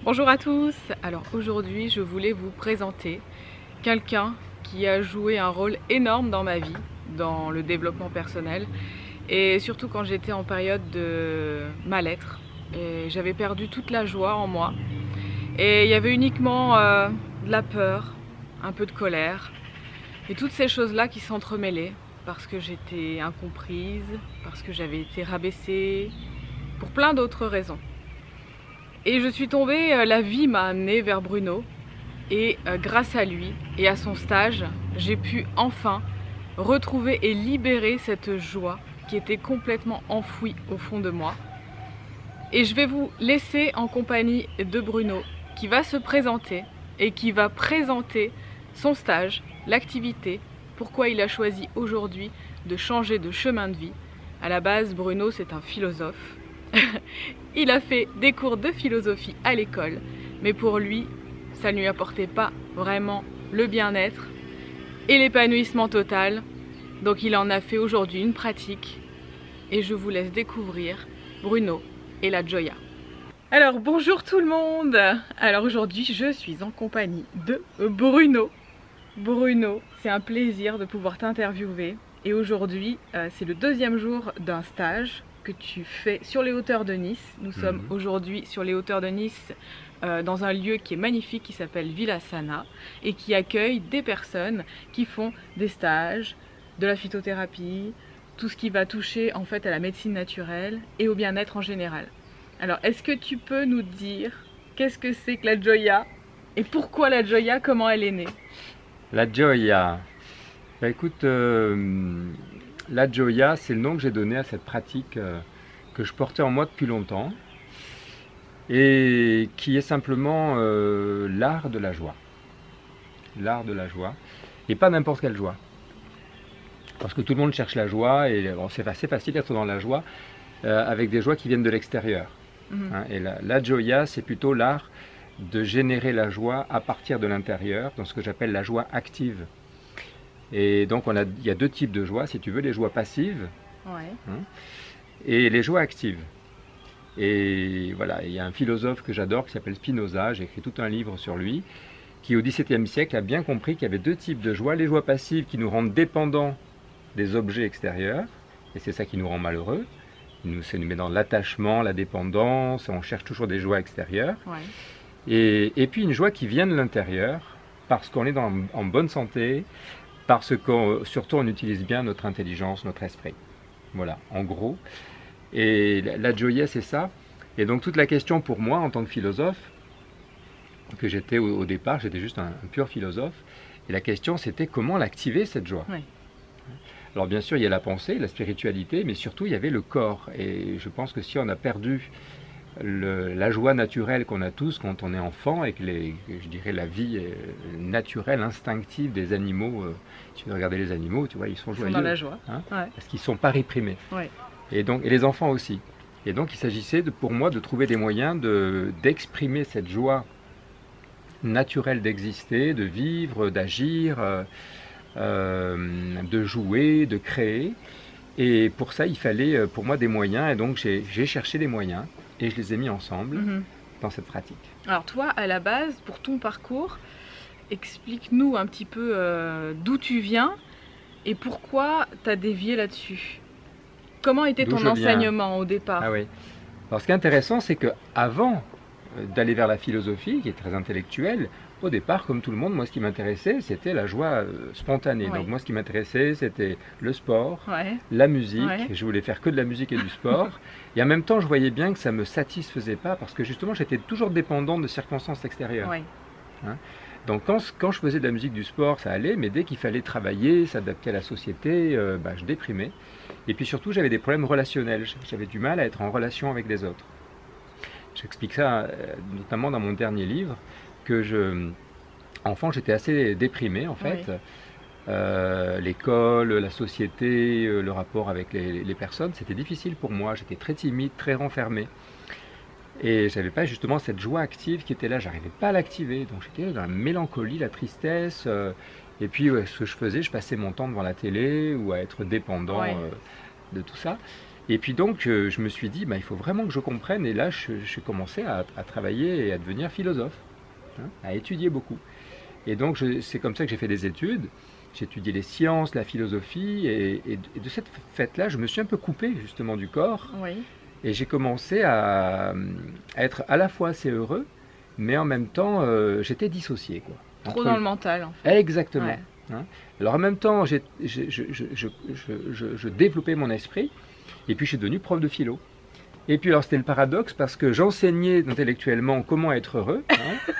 Bonjour à tous. Alors aujourd'hui je voulais vous présenter quelqu'un qui a joué un rôle énorme dans ma vie, dans le développement personnel et surtout quand j'étais en période de mal-être et j'avais perdu toute la joie en moi et il y avait uniquement de la peur, un peu de colère et toutes ces choses-là qui s'entremêlaient parce que j'étais incomprise, parce que j'avais été rabaissée, pour plein d'autres raisons. Et je suis tombée, la vie m'a amenée vers Bruno et grâce à lui et à son stage, j'ai pu enfin retrouver et libérer cette joie qui était complètement enfouie au fond de moi. Et je vais vous laisser en compagnie de Bruno qui va se présenter et qui va présenter son stage, l'activité, pourquoi il a choisi aujourd'hui de changer de chemin de vie. À la base, Bruno, c'est un philosophe. Il a fait des cours de philosophie à l'école, mais pour lui, ça ne lui apportait pas vraiment le bien-être et l'épanouissement total. Donc il en a fait aujourd'hui une pratique et je vous laisse découvrir Bruno et la Joya. Alors bonjour tout le monde. Alors aujourd'hui je suis en compagnie de Bruno. Bruno, c'est un plaisir de pouvoir t'interviewer et aujourd'hui c'est le deuxième jour d'un stage que tu fais sur les hauteurs de Nice. Nous sommes aujourd'hui sur les hauteurs de Nice dans un lieu qui est magnifique qui s'appelle Villa Sana et qui accueille des personnes qui font des stages, de la phytothérapie, tout ce qui va toucher en fait à la médecine naturelle et au bien-être en général. Alors est-ce que tu peux nous dire qu'est-ce que c'est que la Joya et pourquoi la Joya, comment elle est née? La Joya. Bah, écoute, la Joya, c'est le nom que j'ai donné à cette pratique que je portais en moi depuis longtemps et qui est simplement l'art de la joie. L'art de la joie. Et pas n'importe quelle joie. Parce que tout le monde cherche la joie et bon, c'est assez facile d'être dans la joie avec des joies qui viennent de l'extérieur. Hein, et la Joya, c'est plutôt l'art de générer la joie à partir de l'intérieur, dans ce que j'appelle la joie active. Et donc il y a deux types de joie, si tu veux, les joies passives et les joies actives. Et voilà, il y a un philosophe que j'adore qui s'appelle Spinoza, j'ai écrit tout un livre sur lui, qui au XVIIe siècle a bien compris qu'il y avait deux types de joie, les joies passives qui nous rendent dépendants des objets extérieurs, et c'est ça qui nous rend malheureux, ça nous met dans l'attachement, la dépendance, on cherche toujours des joies extérieures. Et puis une joie qui vient de l'intérieur, parce qu'on est en bonne santé, parce qu'on surtout on utilise bien notre intelligence, notre esprit. Voilà, en gros. Et la Joya, c'est ça. Et donc toute la question pour moi, en tant que philosophe, que j'étais au départ, j'étais juste un pur philosophe, et la question c'était comment l'activer cette joie. Alors bien sûr, il y a la pensée, la spiritualité, mais surtout il y avait le corps. Et je pense que si on a perdu la joie naturelle qu'on a tous quand on est enfant et que je dirais la vie naturelle, instinctive des animaux, si tu veux regarder les animaux, tu vois, ils sont joyeux. Ils sont dans la joie. Hein, parce qu'ils ne sont pas réprimés. Et les enfants aussi. Et donc il s'agissait pour moi de trouver des moyens d'exprimer cette joie naturelle d'exister, de vivre, d'agir, de jouer, de créer. Et pour ça, il fallait pour moi des moyens. Et donc j'ai cherché des moyens. Et je les ai mis ensemble dans cette pratique. Alors toi, à la base, pour ton parcours, explique-nous un petit peu d'où tu viens et pourquoi tu as dévié là-dessus. Comment était ton enseignement au départ? Ah oui. Alors ce qui est intéressant, c'est qu'avant d'aller vers la philosophie, qui est très intellectuelle, au départ, comme tout le monde, moi ce qui m'intéressait, c'était la joie spontanée. Donc moi ce qui m'intéressait, c'était le sport, la musique. Je voulais faire que de la musique et du sport. Et en même temps, je voyais bien que ça ne me satisfaisait pas parce que justement, j'étais toujours dépendant de circonstances extérieures. Hein? Donc quand je faisais de la musique, du sport, ça allait, mais dès qu'il fallait travailler, s'adapter à la société, je déprimais. Et puis surtout, j'avais des problèmes relationnels. J'avais du mal à être en relation avec les autres. J'explique ça notamment dans mon dernier livre, que enfant, j'étais assez déprimé en fait. L'école, la société, le rapport avec les personnes, c'était difficile pour moi. J'étais très timide, très renfermé. Et j'avais pas justement cette joie active qui était là, j'arrivais pas à l'activer. Donc j'étais dans la mélancolie, la tristesse. Et puis ce que je faisais, je passais mon temps devant la télé ou à être dépendant de tout ça. Et puis donc, je me suis dit, bah, il faut vraiment que je comprenne. Et là, j'ai commencé à travailler et à devenir philosophe, hein, à étudier beaucoup. Et donc, c'est comme ça que j'ai fait des études. J'ai étudié les sciences, la philosophie. Et de cette fête-là, je me suis un peu coupé justement du corps. Oui. Et j'ai commencé à être à la fois assez heureux, mais en même temps, j'étais dissocié, quoi. Trop dans le mental, en fait. Exactement. Ouais. Hein. Alors en même temps, je développais mon esprit, et puis je suis devenu prof de philo. Et puis alors c'était le paradoxe, parce que j'enseignais intellectuellement comment être heureux. Hein.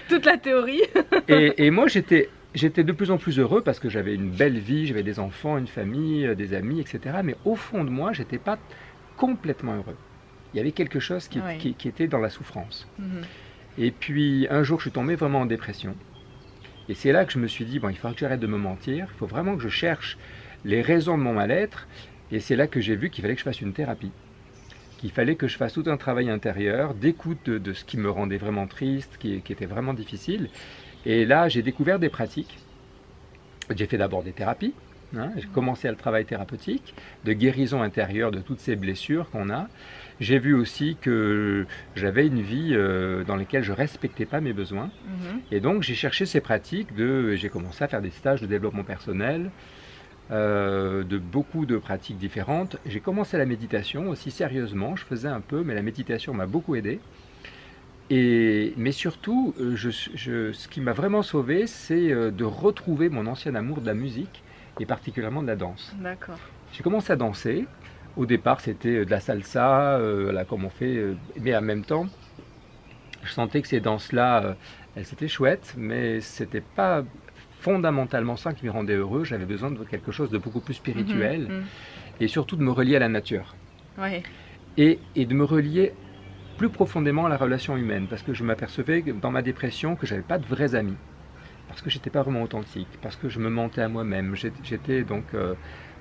Toute la théorie. et moi j'étais de plus en plus heureux, parce que j'avais une belle vie, j'avais des enfants, une famille, des amis, etc. Mais au fond de moi, j'étais pas complètement heureux. Il y avait quelque chose qui était dans la souffrance. Et puis un jour, je suis tombé vraiment en dépression. Et c'est là que je me suis dit, bon, il faut que j'arrête de me mentir, il faut vraiment que je cherche les raisons de mon mal-être. Et c'est là que j'ai vu qu'il fallait que je fasse une thérapie, qu'il fallait que je fasse tout un travail intérieur, d'écoute de ce qui me rendait vraiment triste, qui était vraiment difficile. Et là, j'ai découvert des pratiques. J'ai fait d'abord des thérapies, hein, j'ai commencé le travail thérapeutique, de guérison intérieure de toutes ces blessures qu'on a. J'ai vu aussi que j'avais une vie dans laquelle je ne respectais pas mes besoins. Et donc, j'ai cherché ces pratiques, j'ai commencé à faire des stages de développement personnel, de beaucoup de pratiques différentes. J'ai commencé la méditation aussi sérieusement, je faisais un peu, mais la méditation m'a beaucoup aidé. Mais surtout, ce qui m'a vraiment sauvé, c'est de retrouver mon ancien amour de la musique, et particulièrement de la danse. D'accord. J'ai commencé à danser. Au départ, c'était de la salsa, là, comme on fait, mais en même temps, je sentais que ces danses-là, c'était chouette, mais c'était pas fondamentalement ça qui me rendait heureux. J'avais besoin de quelque chose de beaucoup plus spirituel, et surtout de me relier à la nature. Ouais. Et de me relier plus profondément à la relation humaine, parce que je m'apercevais dans ma dépression que j'avais pas de vrais amis, parce que j'étais pas vraiment authentique, parce que je me mentais à moi-même. J'étais donc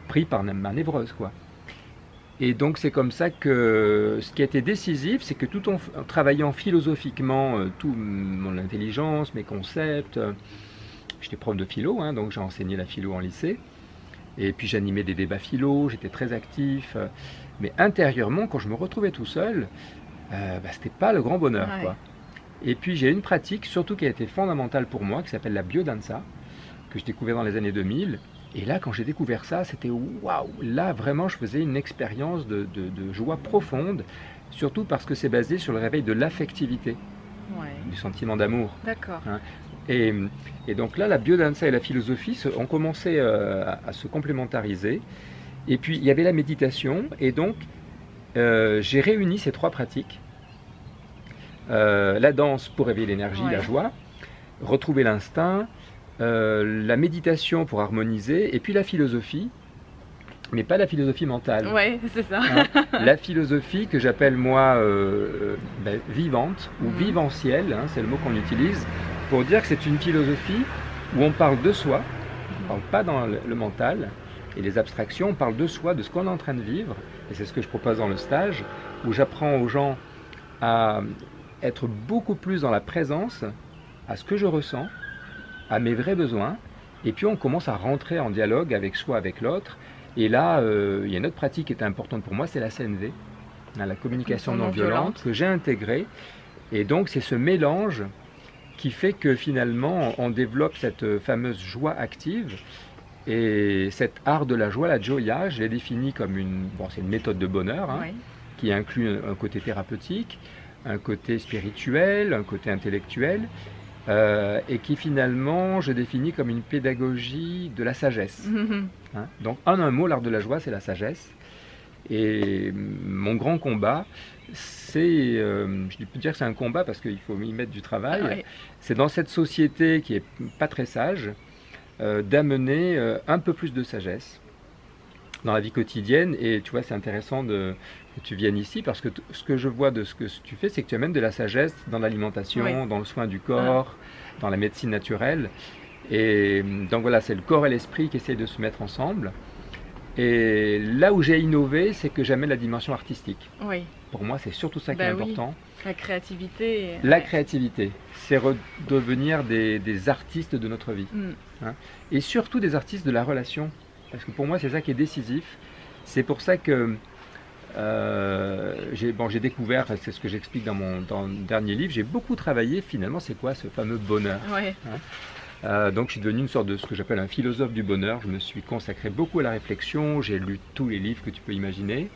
pris par ma névrose, quoi. Et donc c'est comme ça que ce qui a été décisif, c'est que tout en travaillant philosophiquement toute mon intelligence, mes concepts, j'étais prof de philo, hein, donc j'ai enseigné la philo en lycée, et puis j'animais des débats philo, j'étais très actif, mais intérieurement, quand je me retrouvais tout seul, c'était pas le grand bonheur, quoi. Et puis j'ai une pratique, surtout qui a été fondamentale pour moi, qui s'appelle la biodanza, que j'ai découvert dans les années 2000. Et là, quand j'ai découvert ça, c'était waouh! Là, vraiment, je faisais une expérience de joie profonde, surtout parce que c'est basé sur le réveil de l'affectivité, du sentiment d'amour. D'accord. Hein. Et donc là, la biodanza et la philosophie ont commencé à se complémentariser. Et puis, il y avait la méditation. Et donc, j'ai réuni ces trois pratiques. La danse pour réveiller l'énergie, la joie, retrouver l'instinct, la méditation pour harmoniser, et puis la philosophie, mais pas la philosophie mentale. Oui, c'est ça. Hein, la philosophie que j'appelle moi vivante ou vivencielle, hein, c'est le mot qu'on utilise, pour dire que c'est une philosophie où on parle de soi, on ne parle pas dans le mental, et les abstractions, on parle de soi, de ce qu'on est en train de vivre, et c'est ce que je propose dans le stage, où j'apprends aux gens à être beaucoup plus dans la présence, à ce que je ressens, à mes vrais besoins, et puis on commence à rentrer en dialogue avec soi, avec l'autre. Et là, il y a une autre pratique qui est importante pour moi, c'est la CNV, la communication non violente, que j'ai intégrée. Et donc c'est ce mélange qui fait que finalement on développe cette fameuse joie active. Et cet art de la joie, la gioia, je l'ai défini comme c'est une méthode de bonheur, hein, qui inclut un côté thérapeutique, un côté spirituel, un côté intellectuel, et qui finalement je définis comme une pédagogie de la sagesse. Hein. Donc en un mot, l'art de la joie, c'est la sagesse. Et mon grand combat, c'est, je peux dire que c'est un combat parce qu'il faut y mettre du travail, c'est dans cette société qui est pas très sage, d'amener un peu plus de sagesse dans la vie quotidienne. Et tu vois, c'est intéressant que tu viennes ici, parce que ce que je vois de ce que tu fais, c'est que tu amènes de la sagesse dans l'alimentation, dans le soin du corps, dans la médecine naturelle. Et donc voilà, c'est le corps et l'esprit qui essayent de se mettre ensemble. Et là où j'ai innové, c'est que j'amène la dimension artistique. Pour moi, c'est surtout ça qui est important. La créativité. La créativité, c'est redevenir des artistes de notre vie. Hein. Et surtout des artistes de la relation. Parce que pour moi, c'est ça qui est décisif. C'est pour ça que J'ai découvert, c'est ce que j'explique dans le dernier livre, j'ai beaucoup travaillé finalement, c'est quoi ce fameux bonheur, Ouais. Donc je suis devenu une sorte de ce que j'appelle un philosophe du bonheur. Je me suis consacré beaucoup à la réflexion, j'ai lu tous les livres que tu peux imaginer,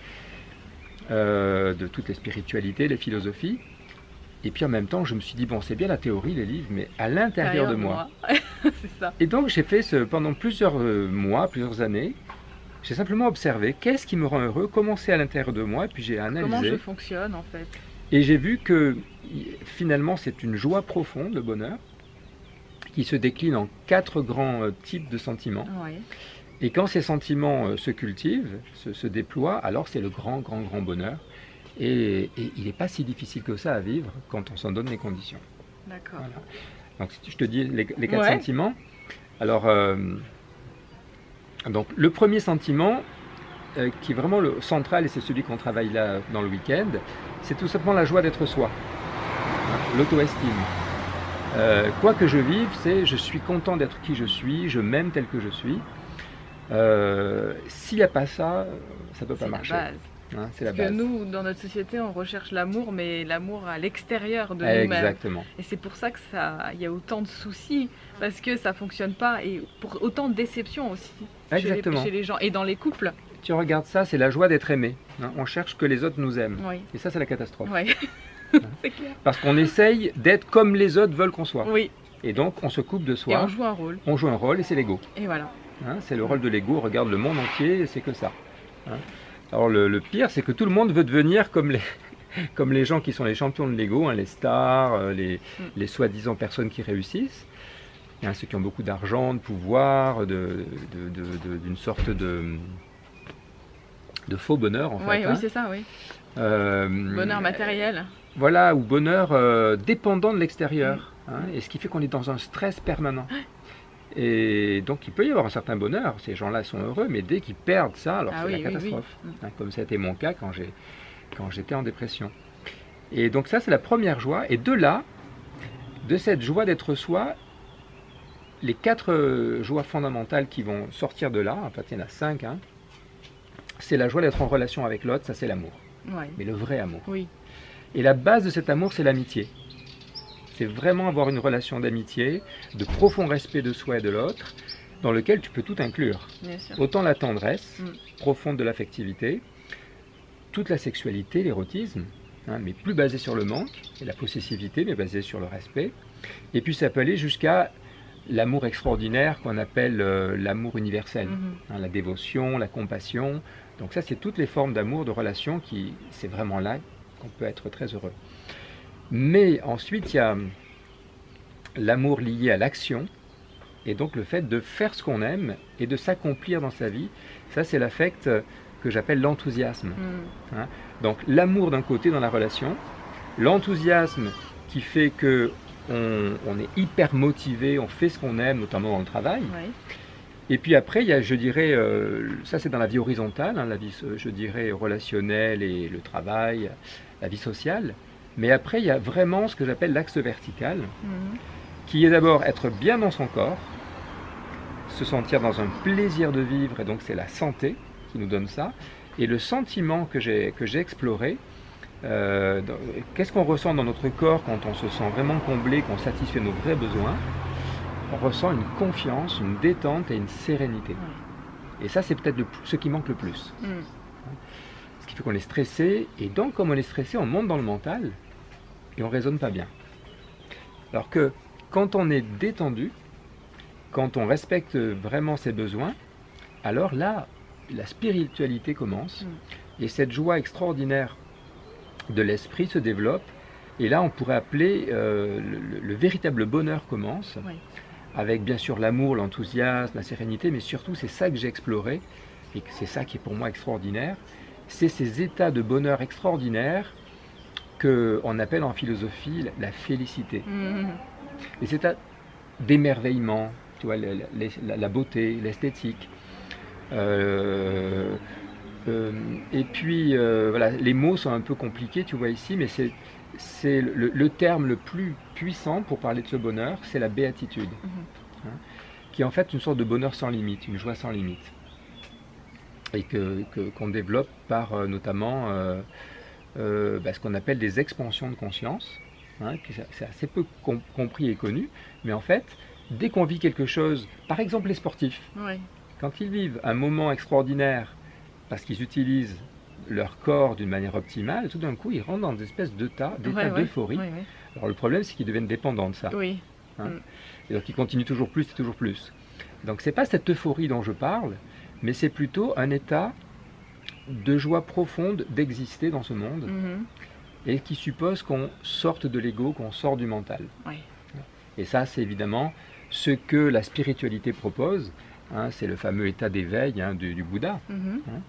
de toutes les spiritualités, les philosophies. Et puis en même temps, je me suis dit, bon, c'est bien la théorie, les livres, mais à l'intérieur de moi. C'est ça. Et donc j'ai fait pendant plusieurs mois, plusieurs années, j'ai simplement observé qu'est-ce qui me rend heureux, comment c'est à l'intérieur de moi, et puis j'ai analysé. Comment je fonctionne en fait. Et j'ai vu que finalement c'est une joie profonde, le bonheur, qui se décline en 4 grands types de sentiments. Ouais. Et quand ces sentiments se cultivent, se déploient, alors c'est le grand bonheur. Et il n'est pas si difficile que ça à vivre quand on s'en donne les conditions. D'accord. Voilà. Donc si je te dis les 4 Ouais. sentiments, alors donc le premier sentiment qui est vraiment le central, et c'est celui qu'on travaille là dans le week-end, c'est tout simplement la joie d'être soi, l'auto-estime. Quoi que je vive, c'est je suis content d'être qui je suis, je m'aime tel que je suis. S'il n'y a pas ça, ça ne peut pas marcher. C'est la base. Hein, c'est la Parce base. que nous, dans notre société, on recherche l'amour, mais l'amour à l'extérieur de nous-mêmes. Exactement. Et c'est pour ça que il y a autant de soucis, parce que ça fonctionne pas, et pour autant de déceptions aussi Exactement. chez les gens et dans les couples. Tu regardes ça, c'est la joie d'être aimé. Hein, on cherche que les autres nous aiment. Oui. Et ça, c'est la catastrophe. Ouais. C'est clair. Parce qu'on essaye d'être comme les autres veulent qu'on soit. Oui. Et donc, on se coupe de Et soi. on joue un rôle. On joue un rôle et c'est l'ego. Et voilà. Hein, c'est le rôle de l'ego. Regarde le monde entier et c'est que ça. Hein. Alors, le pire, c'est que tout le monde veut devenir comme les gens qui sont les champions de l'ego, hein, les stars, les soi-disant personnes qui réussissent. Hein, ceux qui ont beaucoup d'argent, de pouvoir, d'une sorte de faux bonheur en fait. Ouais, hein. oui, c'est ça, oui. Bonheur matériel. Voilà, ou bonheur dépendant de l'extérieur. Hein, et ce qui fait qu'on est dans un stress permanent. Et donc il peut y avoir un certain bonheur, ces gens-là sont heureux, mais dès qu'ils perdent ça, alors c'est la catastrophe. Oui. Hein, comme ça a été mon cas quand j'étais en dépression. Et donc ça c'est la première joie, et de cette joie d'être soi, les 4 joies fondamentales qui vont sortir de là, en fait il y en a 5, hein, c'est la joie d'être en relation avec l'autre, ça c'est l'amour, Ouais. mais le vrai amour. Oui. Et la base de cet amour c'est l'amitié. C'est vraiment avoir une relation d'amitié, de profond respect de soi et de l'autre, dans lequel tu peux tout inclure. Bien sûr. Autant la tendresse profonde de l'affectivité, toute la sexualité, l'érotisme, hein, mais plus basée sur le manque, et la possessivité, mais basée sur le respect. Et puis ça peut aller jusqu'à l'amour extraordinaire qu'on appelle l'amour universel, hein, la dévotion, la compassion. Donc ça, c'est toutes les formes d'amour, de relation, c'est vraiment là qu'on peut être très heureux. Mais ensuite, il y a l'amour lié à l'action, et donc le fait de faire ce qu'on aime et de s'accomplir dans sa vie. Ça, c'est l'affect que j'appelle l'enthousiasme. Hein. Donc l'amour d'un côté dans la relation, l'enthousiasme qui fait que on est hyper motivé, on fait ce qu'on aime, notamment dans le travail. Ouais. Et puis après, il y a, je dirais, ça c'est dans la vie horizontale, hein, la vie, je dirais, relationnelle et le travail, la vie sociale. Mais après, il y a vraiment ce que j'appelle l'axe vertical, qui est d'abord être bien dans son corps, se sentir dans un plaisir de vivre, et donc c'est la santé qui nous donne ça. Et le sentiment que j'ai exploré, qu'est-ce qu'on ressent dans notre corps quand on se sent vraiment comblé, qu'on satisfait nos vrais besoins? On ressent une confiance, une détente et une sérénité. Et ça, c'est peut-être ce qui manque le plus. Ce qui fait qu'on est stressé, et donc comme on est stressé, on monte dans le mental, et on ne raisonne pas bien. Alors que quand on est détendu, quand on respecte vraiment ses besoins, alors là, la spiritualité commence, et cette joie extraordinaire de l'esprit se développe, et là on pourrait appeler le véritable bonheur commence, avec bien sûr l'amour, l'enthousiasme, la sérénité, mais surtout c'est ça que j'ai exploré, et c'est ça qui est pour moi extraordinaire, c'est ces états de bonheur extraordinaires qu'on appelle en philosophie la félicité. Les états d'émerveillement, tu vois, la beauté, l'esthétique. Et puis, voilà, les mots sont un peu compliqués, tu vois ici, mais c'est le terme le plus puissant pour parler de ce bonheur, c'est la béatitude, hein, qui est en fait une sorte de bonheur sans limite, une joie sans limite. et qu'on développe par notamment ce qu'on appelle des expansions de conscience, hein, c'est assez peu compris et connu, mais en fait, dès qu'on vit quelque chose, par exemple les sportifs, Oui. quand ils vivent un moment extraordinaire parce qu'ils utilisent leur corps d'une manière optimale, tout d'un coup ils rentrent dans des espèces d'état d'euphorie. Oui, oui. Alors le problème c'est qu'ils deviennent dépendants de ça. Oui. Hein. Et donc ils continuent toujours plus et toujours plus. Donc c'est pas cette euphorie dont je parle, mais c'est plutôt un état de joie profonde d'exister dans ce monde, et qui suppose qu'on sorte de l'ego, qu'on sorte du mental. Oui. Et ça c'est évidemment ce que la spiritualité propose, hein, c'est le fameux état d'éveil, hein, du Bouddha, hein,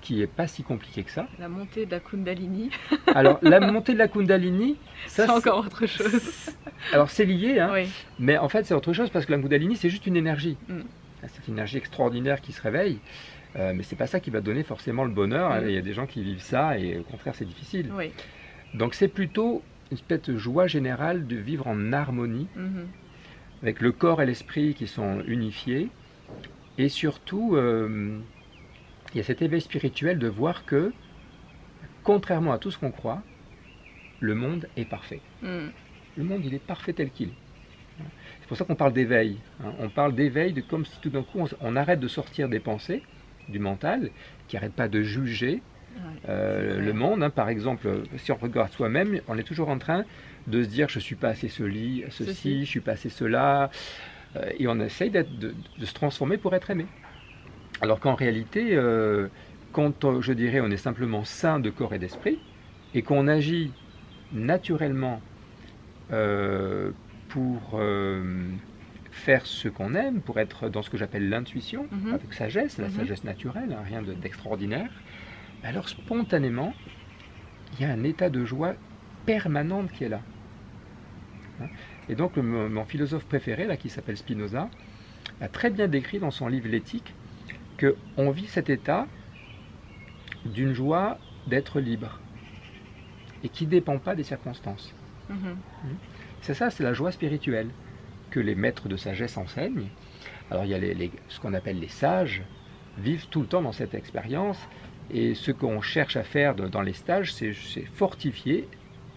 qui n'est pas si compliqué que ça. La montée de la Kundalini. Alors la montée de la Kundalini, ça c'est encore autre chose. Alors c'est lié, hein, Oui. mais en fait c'est autre chose parce que la Kundalini c'est juste une énergie. C'est une énergie extraordinaire qui se réveille, mais c'est pas ça qui va donner forcément le bonheur. Il y a des gens qui vivent ça et au contraire c'est difficile. Oui. Donc c'est plutôt une espèce de joie générale de vivre en harmonie avec le corps et l'esprit qui sont unifiés, et surtout il y a cet éveil spirituel de voir que, contrairement à tout ce qu'on croit, le monde est parfait. Le monde, il est parfait tel qu'il est. C'est pour ça qu'on parle d'éveil. Hein. On parle d'éveil de comme si tout d'un coup on arrête de sortir des pensées, du mental, qui n'arrête pas de juger le monde. Hein. Par exemple, si on regarde soi-même, on est toujours en train de se dire je ne suis pas assez ceci, je ne suis pas assez cela. Et on essaye de se transformer pour être aimé. Alors qu'en réalité, quand je dirais on est simplement sain de corps et d'esprit, et qu'on agit naturellement pour faire ce qu'on aime, pour être dans ce que j'appelle l'intuition, avec sagesse, la sagesse naturelle, hein, rien d'extraordinaire, alors spontanément, il y a un état de joie permanente qui est là. Hein. Et donc mon philosophe préféré, là, qui s'appelle Spinoza, a très bien décrit dans son livre L'éthique qu'on vit cet état d'une joie d'être libre et qui ne dépend pas des circonstances. C'est ça, c'est la joie spirituelle que les maîtres de sagesse enseignent. Alors il y a ce qu'on appelle les sages, vivent tout le temps dans cette expérience, et ce qu'on cherche à faire dans les stages, c'est fortifier,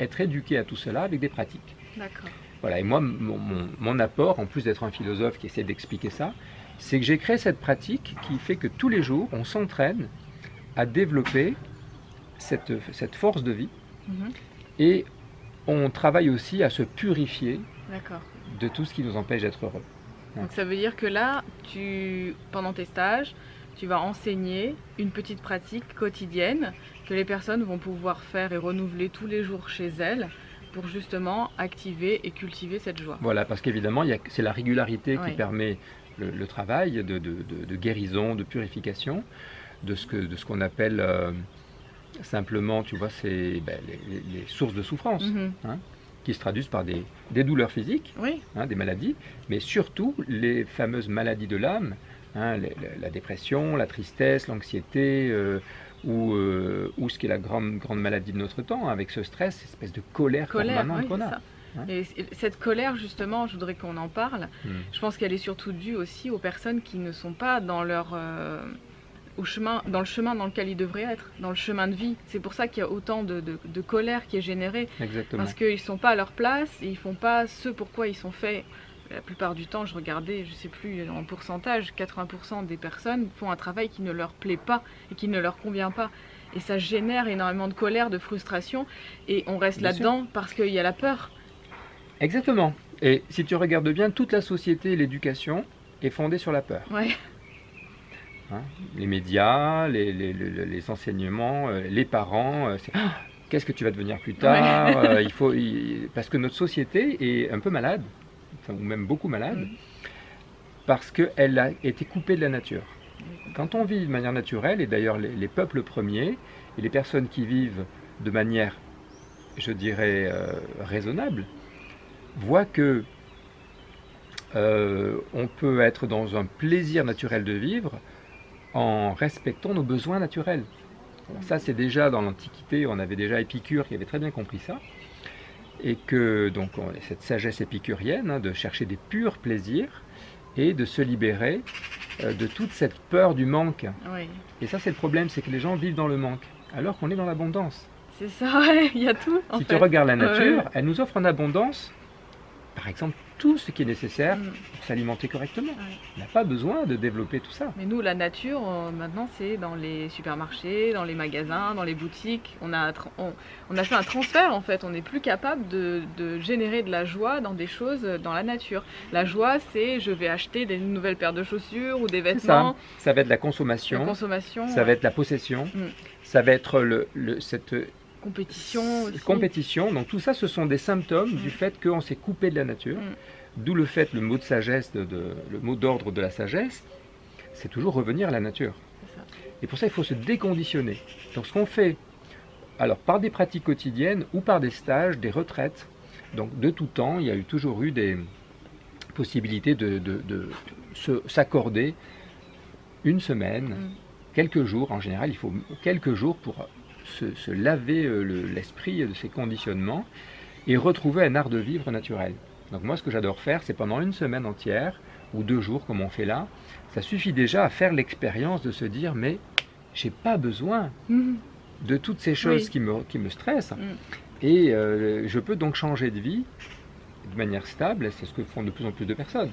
être éduqué à tout cela avec des pratiques. D'accord. Voilà, et moi, mon apport, en plus d'être un philosophe qui essaie d'expliquer ça, c'est que j'ai créé cette pratique qui fait que tous les jours, on s'entraîne à développer cette force de vie, et on travaille aussi à se purifier de tout ce qui nous empêche d'être heureux. Donc ça veut dire que là, pendant tes stages, tu vas enseigner une petite pratique quotidienne que les personnes vont pouvoir faire et renouveler tous les jours chez elles pour justement activer et cultiver cette joie. Voilà, parce qu'évidemment, c'est la régularité qui permet le travail de guérison, de purification, de ce qu'on appelle simplement, tu vois, c'est les sources de souffrance, hein, qui se traduisent par des douleurs physiques, hein, des maladies, mais surtout les fameuses maladies de l'âme, hein, la dépression, la tristesse, l'anxiété, ou ce qui est la grande maladie de notre temps, avec ce stress, cette espèce de colère permanente qu'on a. Hein. Et cette colère, justement, je voudrais qu'on en parle. Je pense qu'elle est surtout due aussi aux personnes qui ne sont pas dans dans le chemin dans lequel ils devraient être, dans le chemin de vie. C'est pour ça qu'il y a autant de colère qui est générée. Exactement. Parce qu'ils ne sont pas à leur place, et ils ne font pas ce pourquoi ils sont faits. La plupart du temps, je regardais, je ne sais plus en pourcentage, 80% des personnes font un travail qui ne leur plaît pas et qui ne leur convient pas. Et ça génère énormément de colère, de frustration, et on reste là-dedans parce qu'il y a la peur. Exactement. Et si tu regardes bien, toute la société, l'éducation est fondée sur la peur. Ouais. Hein, les médias, les enseignements, les parents, qu'est-ce que tu vas devenir plus tard, parce que notre société est un peu malade, enfin, ou même beaucoup malade, parce qu'elle a été coupée de la nature. Quand on vit de manière naturelle, et d'ailleurs les peuples premiers, et les personnes qui vivent de manière, je dirais, raisonnable, voient que on peut être dans un plaisir naturel de vivre en respectant nos besoins naturels. Alors ça, c'est déjà dans l'Antiquité, on avait déjà Épicure qui avait très bien compris ça, et que donc cette sagesse épicurienne, hein, de chercher des purs plaisirs, et de se libérer de toute cette peur du manque. Oui. Et ça, c'est le problème, c'est que les gens vivent dans le manque, alors qu'on est dans l'abondance. C'est ça, ouais, il y a tout. Si tu regardes la nature, elle nous offre en abondance, par exemple, tout ce qui est nécessaire pour s'alimenter correctement. Ouais. On n'a pas besoin de développer tout ça. Mais nous, la nature, maintenant, c'est dans les supermarchés, dans les magasins, dans les boutiques. On a fait un transfert, en fait. On n'est plus capable de générer de la joie dans des choses dans la nature. La joie, c'est je vais acheter des nouvelles paires de chaussures ou des vêtements. Ça va être la consommation, ça va être la possession, ça va être cette compétition aussi. Compétition. Donc tout ça, ce sont des symptômes du fait qu'on s'est coupé de la nature. D'où le fait, le mot de sagesse, le mot d'ordre de la sagesse, c'est toujours revenir à la nature. Ça. Et pour ça, il faut se déconditionner. Donc ce qu'on fait, alors par des pratiques quotidiennes ou par des stages, des retraites, donc de tout temps, il y a toujours eu des possibilités de s'accorder une semaine, quelques jours. En général, il faut quelques jours pour se laver l'esprit de ces conditionnements et retrouver un art de vivre naturel. Donc moi, ce que j'adore faire, c'est pendant une semaine entière, ou 2 jours comme on fait là, ça suffit déjà à faire l'expérience de se dire, mais j'ai pas besoin de toutes ces choses qui me stressent, et je peux donc changer de vie de manière stable, et c'est ce que font de plus en plus de personnes,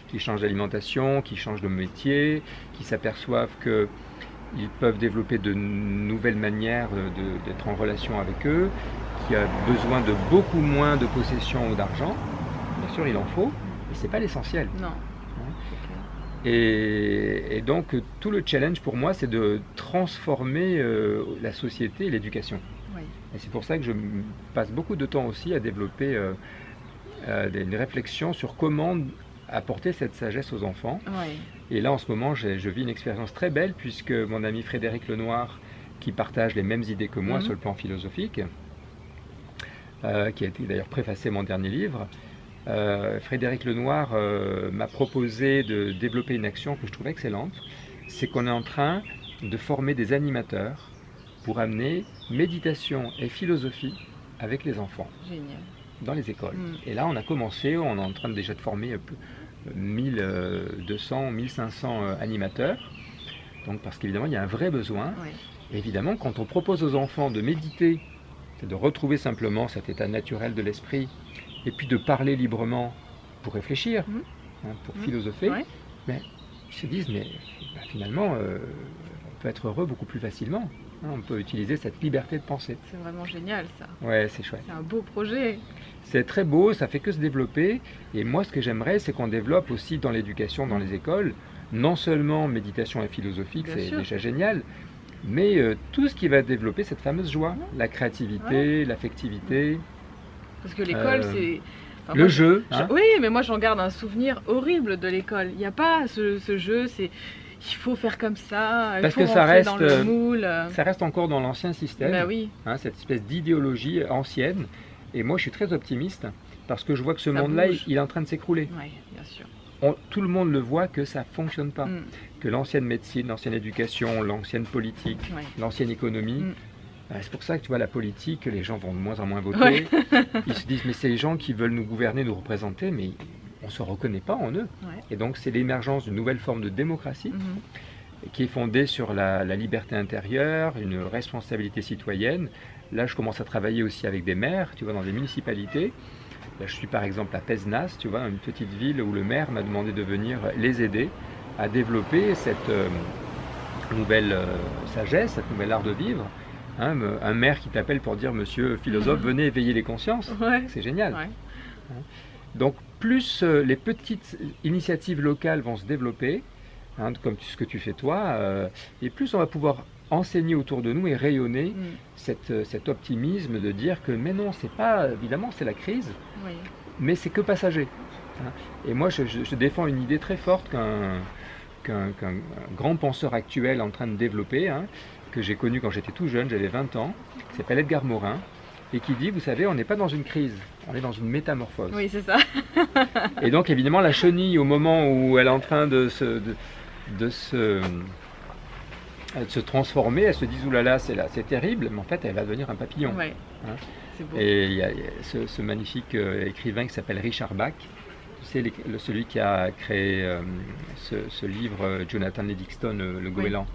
qui changent d'alimentation, qui changent de métier, qui s'aperçoivent qu'ils peuvent développer de nouvelles manières d'être en relation avec eux, qui a besoin de beaucoup moins de possessions ou d'argent. Bien sûr, il en faut, mais ce n'est pas l'essentiel. Non. Et donc, tout le challenge pour moi, c'est de transformer la société et l'éducation. Oui. Et c'est pour ça que je passe beaucoup de temps aussi à développer une réflexion sur comment apporter cette sagesse aux enfants. Oui. Et là, en ce moment, je vis une expérience très belle, puisque mon ami Frédéric Lenoir, qui partage les mêmes idées que moi sur le plan philosophique, qui a été d'ailleurs préfacé mon dernier livre, Frédéric Lenoir m'a proposé de développer une action que je trouve excellente. C'est qu'on est en train de former des animateurs pour amener méditation et philosophie avec les enfants. Génial. Dans les écoles. Et là, on a commencé, on est en train déjà de former 1200, 1500 animateurs. Donc, parce qu'évidemment, il y a un vrai besoin. Oui. Et évidemment, quand on propose aux enfants de méditer, c'est de retrouver simplement cet état naturel de l'esprit, et puis de parler librement pour réfléchir, pour philosopher, mais ils se disent, mais finalement, on peut être heureux beaucoup plus facilement. On peut utiliser cette liberté de penser. C'est vraiment génial, ça. Ouais, c'est chouette. C'est un beau projet. C'est très beau, ça fait que se développer. Et moi, ce que j'aimerais, c'est qu'on développe aussi dans l'éducation, dans les écoles, non seulement méditation et philosophie, c'est déjà génial, mais tout ce qui va développer cette fameuse joie, la créativité, l'affectivité. Parce que l'école, c'est... Enfin, le jeu. Oui, mais moi, j'en garde un souvenir horrible de l'école. Il n'y a pas ce jeu, c'est... Il faut faire comme ça, parce il faut que ça reste dans le moule. Ça reste encore dans l'ancien système, bah oui. Cette espèce d'idéologie ancienne. Et moi, je suis très optimiste parce que je vois que ce monde-là, il est en train de s'écrouler. Oui, bien sûr. Tout le monde le voit que ça ne fonctionne pas. Que l'ancienne médecine, l'ancienne éducation, l'ancienne politique, l'ancienne économie, c'est pour ça que tu vois la politique, les gens vont de moins en moins voter. Ils se disent, mais c'est les gens qui veulent nous gouverner, nous représenter, mais on ne se reconnaît pas en eux. Et donc c'est l'émergence d'une nouvelle forme de démocratie qui est fondée sur la liberté intérieure, une responsabilité citoyenne. Là, je commence à travailler aussi avec des maires, tu vois, dans des municipalités. Là, je suis par exemple à Pézenas, tu vois, une petite ville où le maire m'a demandé de venir les aider à développer cette nouvelle sagesse, cette nouvelle art de vivre. Un maire qui t'appelle pour dire, monsieur philosophe, venez éveiller les consciences, c'est génial. Donc plus les petites initiatives locales vont se développer, comme ce que tu fais toi, et plus on va pouvoir enseigner autour de nous et rayonner cet optimisme de dire que mais non, c'est pas, évidemment c'est la crise, mais c'est que passager. Et moi je défends une idée très forte qu'un grand penseur actuel est en train de développer, que j'ai connu quand j'étais tout jeune, j'avais 20 ans, qui s'appelle Edgar Morin, et qui dit, vous savez, on n'est pas dans une crise, on est dans une métamorphose. Oui, c'est ça. Et donc évidemment la chenille, au moment où elle est en train de se transformer, elle se dit, oulala, c'est terrible, mais en fait elle va devenir un papillon. C'est beau. Et il y a ce magnifique écrivain qui s'appelle Richard Bach, C'est celui qui a créé ce livre, Jonathan Livingston, le goéland.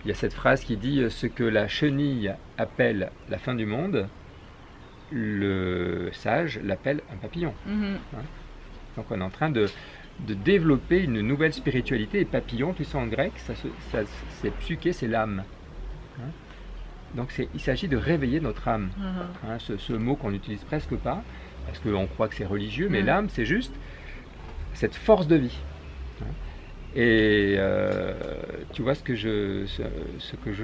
Il y a cette phrase qui dit ce que la chenille appelle la fin du monde, le sage l'appelle un papillon. Hein. Donc on est en train de développer une nouvelle spiritualité. Et papillon, tout ça en grec, c'est psyché, c'est l'âme. Hein. Donc il s'agit de réveiller notre âme. Hein, ce mot qu'on n'utilise presque pas, parce qu'on croit que c'est religieux, mais l'âme, c'est juste cette force de vie. Hein. Et tu vois, ce que je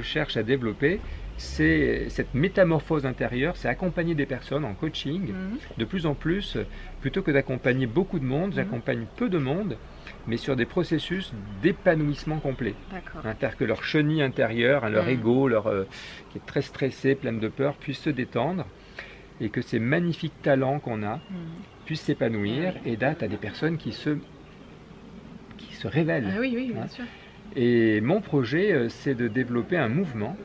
cherche à développer, c'est cette métamorphose intérieure, c'est accompagner des personnes en coaching. De plus en plus, plutôt que d'accompagner beaucoup de monde, j'accompagne peu de monde, mais sur des processus d'épanouissement complet. Hein, c'est-à-dire que leur chenille intérieure, hein, leur ego, qui est très stressé, plein de peur, puisse se détendre et que ces magnifiques talents qu'on a puissent s'épanouir. Et là, tu as des personnes qui se révèlent. Oui, bien sûr. Et mon projet, c'est de développer un mouvement.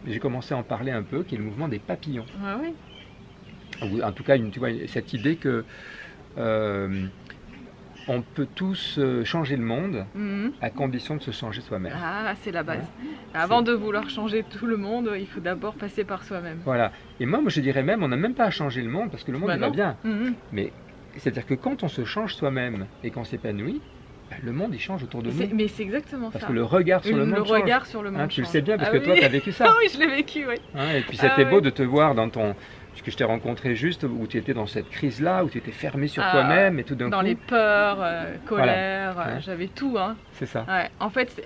J'ai commencé à en parler un peu, qui est le mouvement des papillons. Ou en tout cas, tu vois, cette idée que on peut tous changer le monde à condition de se changer soi-même. Ah, c'est la base. Avant de vouloir changer tout le monde, il faut d'abord passer par soi-même. Voilà. Et moi, je dirais même, on n'a même pas à changer le monde, parce que le monde va bien. Mais c'est-à-dire que quand on se change soi-même et qu'on s'épanouit, le monde il change autour de nous. Mais c'est exactement ça. Parce que le regard sur le monde change. Regard sur le monde tu le sais bien, parce que toi, tu as vécu ça. Ah oui, je l'ai vécu, oui. Hein, et puis c'était beau de te voir dans ton... Parce que je t'ai rencontré juste où tu étais dans cette crise-là, où tu étais fermé sur toi-même et tout d'un coup... Dans les peurs, colère, j'avais tout. Hein. C'est ça. Ouais. En fait,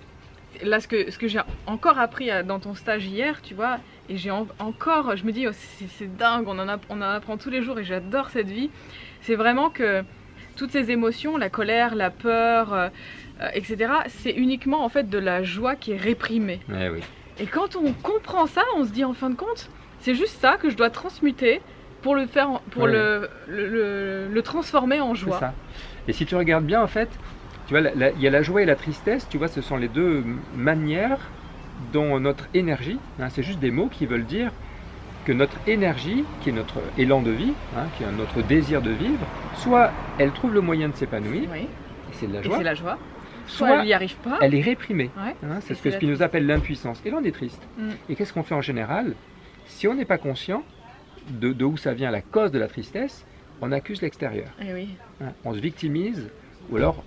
là, ce que j'ai encore appris dans ton stage hier, tu vois, et j'ai encore... Je me dis, c'est dingue, on en apprend tous les jours et j'adore cette vie. C'est vraiment que... Toutes ces émotions, la colère, la peur, etc., c'est uniquement en fait de la joie qui est réprimée. Oui. Et quand on comprend ça, on se dit en fin de compte, c'est juste ça que je dois transmuter pour le faire, pour le transformer en joie. C'est ça. Et si tu regardes bien, en fait, tu vois, il y a la joie et la tristesse. Tu vois, ce sont les deux manières dont notre énergie, hein, c'est juste des mots qui veulent dire que notre énergie, qui est notre élan de vie, hein, qui est notre désir de vivre, soit elle trouve le moyen de s'épanouir, et c'est de la joie, soit elle n'y arrive pas, elle est réprimée. Hein, c'est ce que Spinoza appelle l'impuissance. Et là, on est triste. Et qu'est-ce qu'on fait en général? Si on n'est pas conscient de où ça vient, la cause de la tristesse, on accuse l'extérieur. Hein, on se victimise, ou alors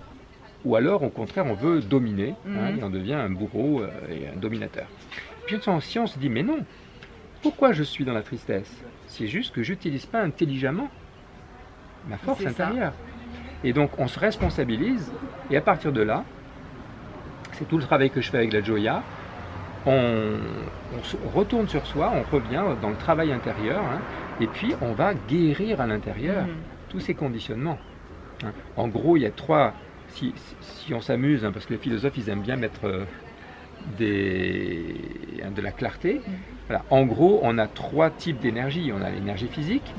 au contraire, on veut dominer, hein, et on devient un bourreau et un dominateur. Puis si on se dit, mais non, pourquoi je suis dans la tristesse? C'est juste que je n'utilise pas intelligemment ma force intérieure. Et donc on se responsabilise, et à partir de là, c'est tout le travail que je fais avec la Joya, on se retourne sur soi, on revient dans le travail intérieur, hein, et puis on va guérir à l'intérieur tous ces conditionnements. Hein. En gros, il y a trois, si on s'amuse, hein, parce que les philosophes ils aiment bien mettre de la clarté. Voilà. En gros, on a trois types d'énergie. On a l'énergie physique,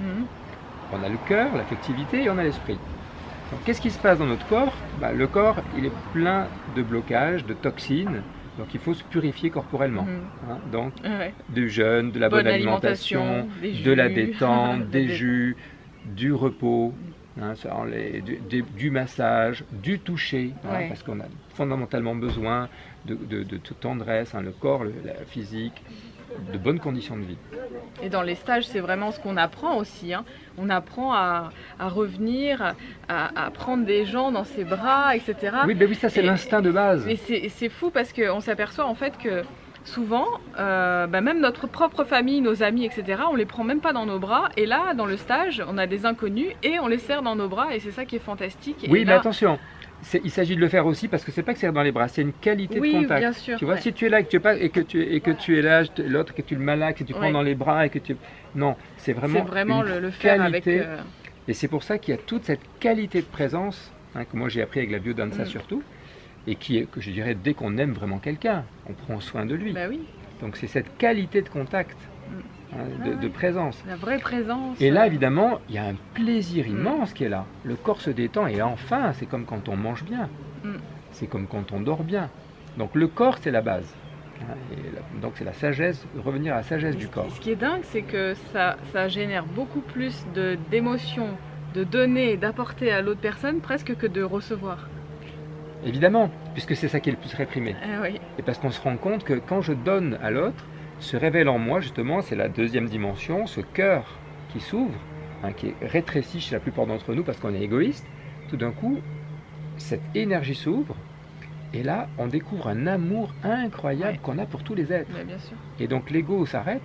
on a le cœur, l'affectivité, et on a l'esprit. Donc, qu'est-ce qui se passe dans notre corps? Le corps, il est plein de blocages, de toxines. Donc, il faut se purifier corporellement. Hein. Donc, du jeûne, de la bonne alimentation, de la détente, des jus, du repos, hein, du massage, du toucher, hein, parce qu'on a fondamentalement besoin de tendresse, hein, le corps, la physique, de bonnes conditions de vie. Et dans les stages, c'est vraiment ce qu'on apprend aussi. Hein. On apprend à revenir, à prendre des gens dans ses bras, etc. Oui, ça c'est l'instinct de base. Mais c'est fou parce qu'on s'aperçoit en fait que souvent, même notre propre famille, nos amis, etc., on les prend même pas dans nos bras. Et là, dans le stage, on a des inconnus et on les serre dans nos bras et c'est ça qui est fantastique. Oui, mais attention, il s'agit de le faire aussi parce que c'est pas que c'est dans les bras, c'est une qualité de contact. Bien sûr, tu vois, si tu es là et que tu es là, l'autre que tu le malaxes et tu prends dans les bras et que tu... Non, c'est vraiment le faire avec... Et c'est pour ça qu'il y a toute cette qualité de présence, hein, que moi j'ai appris avec la biodanza surtout, et que je dirais, dès qu'on aime vraiment quelqu'un, on prend soin de lui. Donc c'est cette qualité de contact, hein, de présence. La vraie présence. Et là, évidemment, il y a un plaisir immense qui est là. Le corps se détend et enfin, c'est comme quand on mange bien. C'est comme quand on dort bien. Donc le corps, c'est la base. Donc c'est la sagesse, revenir à la sagesse du corps. Ce qui est dingue, c'est que ça génère beaucoup plus d'émotions de donner, d'apporter à l'autre personne presque que de recevoir. Évidemment, puisque c'est ça qui est le plus réprimé. Oui. Et parce qu'on se rend compte que quand je donne à l'autre, se révèle en moi justement, c'est la deuxième dimension, ce cœur qui s'ouvre, hein, qui est rétréci chez la plupart d'entre nous parce qu'on est égoïste. Tout d'un coup, cette énergie s'ouvre et là, on découvre un amour incroyable qu'on a pour tous les êtres. Mais bien sûr. Et donc l'ego s'arrête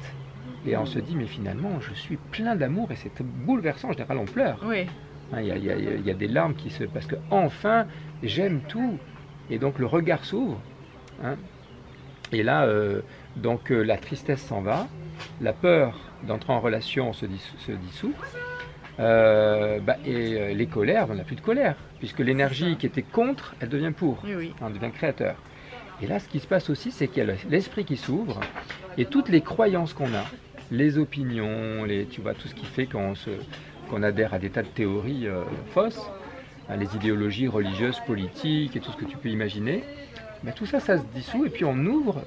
et on se dit, mais finalement, je suis plein d'amour et c'est bouleversant. En général, on pleure. Oui. Hein, il y a des larmes qui se... Parce que enfin, j'aime tout. Et donc le regard s'ouvre. Hein. Et là, la tristesse s'en va. La peur d'entrer en relation se dissout. Et les colères, on n'a plus de colère. Puisque l'énergie qui était contre, elle devient pour. Oui, oui. On devient créateur. Et là, ce qui se passe aussi, c'est qu'il y a l'esprit qui s'ouvre. Et toutes les croyances qu'on a, les opinions, tu vois, tout ce qui fait qu'on adhère à des tas de théories fausses, hein, les idéologies religieuses, politiques et tout ce que tu peux imaginer, ben, tout ça, ça se dissout et puis on ouvre